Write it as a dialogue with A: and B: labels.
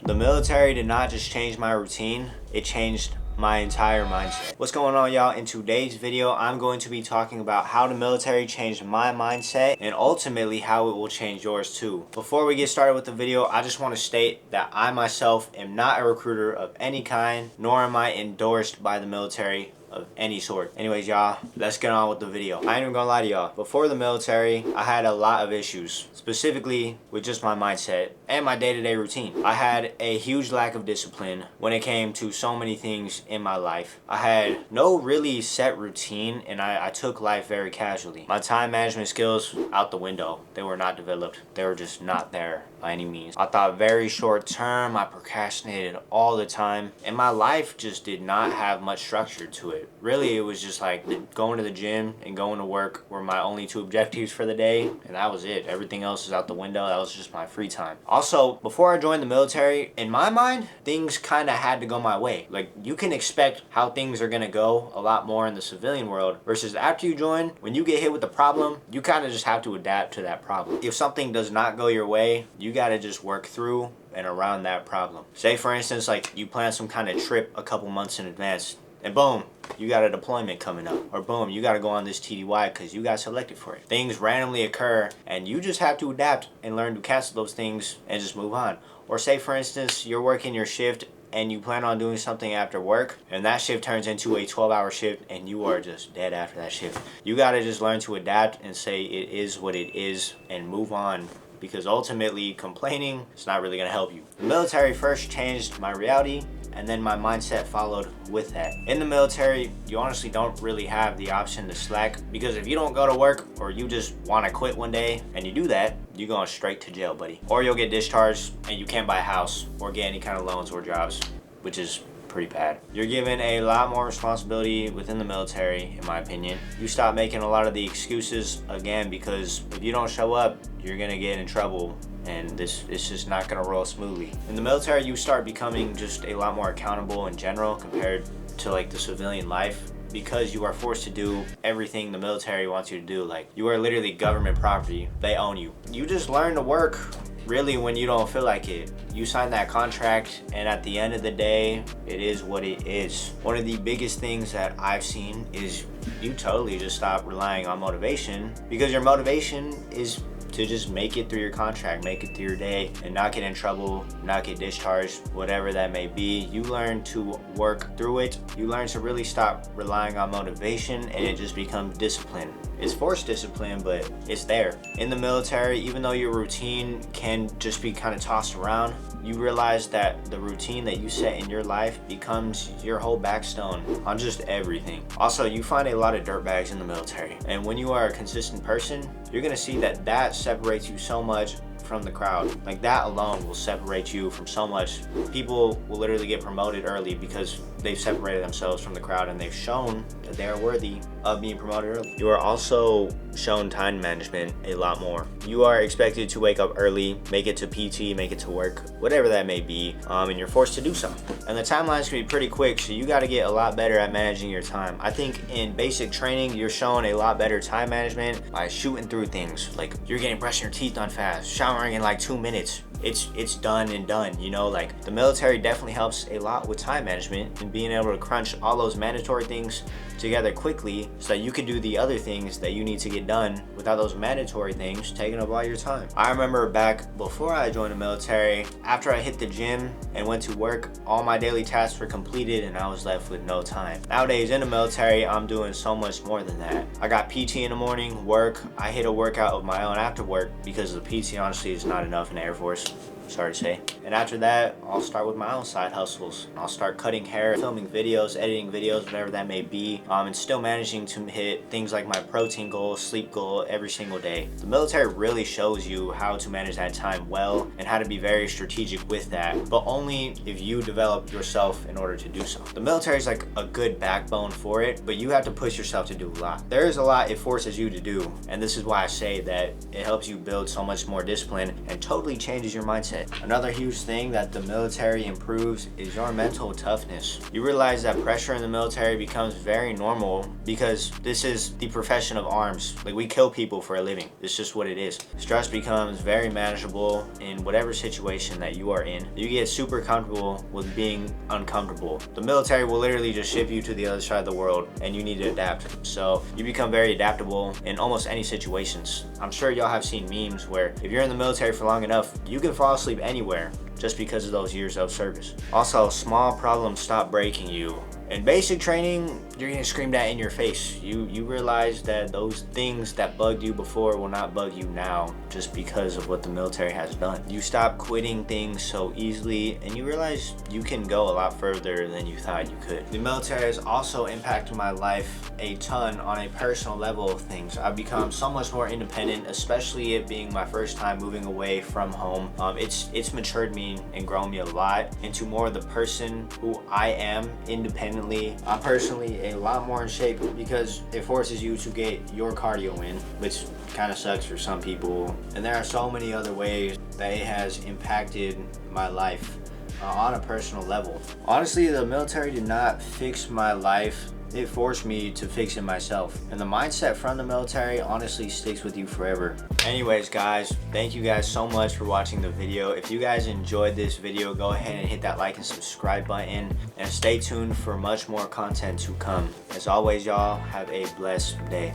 A: The military did not just change my routine, it changed my entire mindset. What's going on, y'all? In today's video, I'm going to be talking about how the military changed my mindset and ultimately how it will change yours too. Before we get started with the video, I just want to state that I myself am not a recruiter of any kind, nor am I endorsed by the military of any sort. Anyways, y'all, let's get on with the video. I ain't even gonna lie to y'all. Before the military, I had a lot of issues, specifically with just my mindset and my day-to-day routine. I had a huge lack of discipline when it came to so many things in my life. I had no really set routine, and I took life very casually. My time management skills out the window. They were not developed. They were just not there by any means. I thought very short term. I procrastinated all the time, and my life just did not have much structure to it. Really, it was just like going to the gym and going to work were my only two objectives for the day, and that was it. Everything else is out the window. That was just my free time. Also, before I joined the military, in my mind, things kind of had to go my way. Like, you can expect how things are gonna go a lot more in the civilian world versus after you join, when you get hit with a problem, you kind of just have to adapt to that problem. If something does not go your way, you gotta just work through and around that problem. Say for instance, like you plan some kind of trip a couple months in advance, and boom, you got a deployment coming up. Or boom, you got to go on this TDY because you got selected for it. Things randomly occur, and you just have to adapt and learn to cancel those things and just move on. Or say for instance, you're working your shift and you plan on doing something after work, and that shift turns into a 12-hour shift and you are just dead after that shift. You got to just learn to adapt and say it is what it is and move on, because ultimately complaining is not really going to help you. The military first changed my reality, and then my mindset followed with that. In the military, you honestly don't really have the option to slack, because if you don't go to work or you just want to quit one day and you do that, you're going straight to jail, buddy. Or you'll get discharged and you can't buy a house or get any kind of loans or jobs, which is pretty bad. You're given a lot more responsibility within the military, in my opinion. You stop making a lot of the excuses again, because if you don't show up, you're gonna get in trouble, and it's just not gonna roll smoothly. In the military, you start becoming just a lot more accountable in general compared to like the civilian life, because you are forced to do everything the military wants you to do. Like, you are literally government property. They own you. You just learn to work really when you don't feel like it. You sign that contract, and at the end of the day, it is what it is. One of the biggest things that I've seen is you totally just stop relying on motivation, because your motivation is to just make it through your contract, make it through your day, and not get in trouble, not get discharged, whatever that may be. You learn to work through it. You learn to really stop relying on motivation, and it just becomes discipline. It's forced discipline, but it's there. In the military, even though your routine can just be kind of tossed around, you realize that the routine that you set in your life becomes your whole backstone on just everything. Also, you find a lot of dirtbags in the military, and when you are a consistent person, you're gonna see that that separates you so much from the crowd. Like, that alone will separate you from so much. People will literally get promoted early because they've separated themselves from the crowd and they've shown that they are worthy of being promoted early. You are also shown time management a lot more. You are expected to wake up early, make it to PT, make it to work, whatever that may be, and you're forced to do so. And the timelines can be pretty quick, so you got to get a lot better at managing your time. I think in basic training, you're shown a lot better time management by shooting through things. Like, you're getting brushing your teeth done fast, showering in like 2 minutes. It's done and done, you know. Like, the military definitely helps a lot with time management and being able to crunch all those mandatory things together quickly so that you can do the other things that you need to get done without those mandatory things taking up all your time. I remember back before I joined the military, after I hit the gym and went to work, all my daily tasks were completed and I was left with no time. Nowadays in the military, I'm doing so much more than that. I got PT in the morning, work, I hit a workout of my own after work, because the PT honestly is not enough in the Air Force. Sorry to say. And after that, I'll start with my own side hustles. I'll start cutting hair, filming videos, editing videos, whatever that may be, and still managing to hit things like my protein goal, sleep goal every single day. The military really shows you how to manage that time well and how to be very strategic with that, but only if you develop yourself in order to do so. The military is like a good backbone for it, but you have to push yourself to do a lot. There is a lot it forces you to do, and this is why I say that it helps you build so much more discipline and totally changes your mindset. Another huge thing that the military improves is your mental toughness. You realize that pressure in the military becomes very normal because this is the profession of arms. Like, we kill people for a living. It's just what it is. Stress becomes very manageable in whatever situation that you are in. You get super comfortable with being uncomfortable. The military will literally just ship you to the other side of the world and you need to adapt. So you become very adaptable in almost any situations. I'm sure y'all have seen memes where if you're in the military for long enough, you can fall asleep anywhere just because of those years of service. Also, small problems stop breaking you. In basic training, you're getting screamed at in your face. You realize that those things that bugged you before will not bug you now just because of what the military has done. You stop quitting things so easily and you realize you can go a lot further than you thought you could. The military has also impacted my life a ton on a personal level of things. I've become so much more independent, especially it being my first time moving away from home. It's matured me and grown me a lot into more of the person who I am independently. I'm personally a lot more in shape because it forces you to get your cardio in, which kind of sucks for some people. And there are so many other ways that it has impacted my life on a personal level. Honestly, the military did not fix my life. It forced me to fix it myself. And the mindset from the military honestly sticks with you forever. Anyways, guys, thank you guys so much for watching the video. If you guys enjoyed this video, go ahead and hit that like and subscribe button. And stay tuned for much more content to come. As always, y'all, have a blessed day.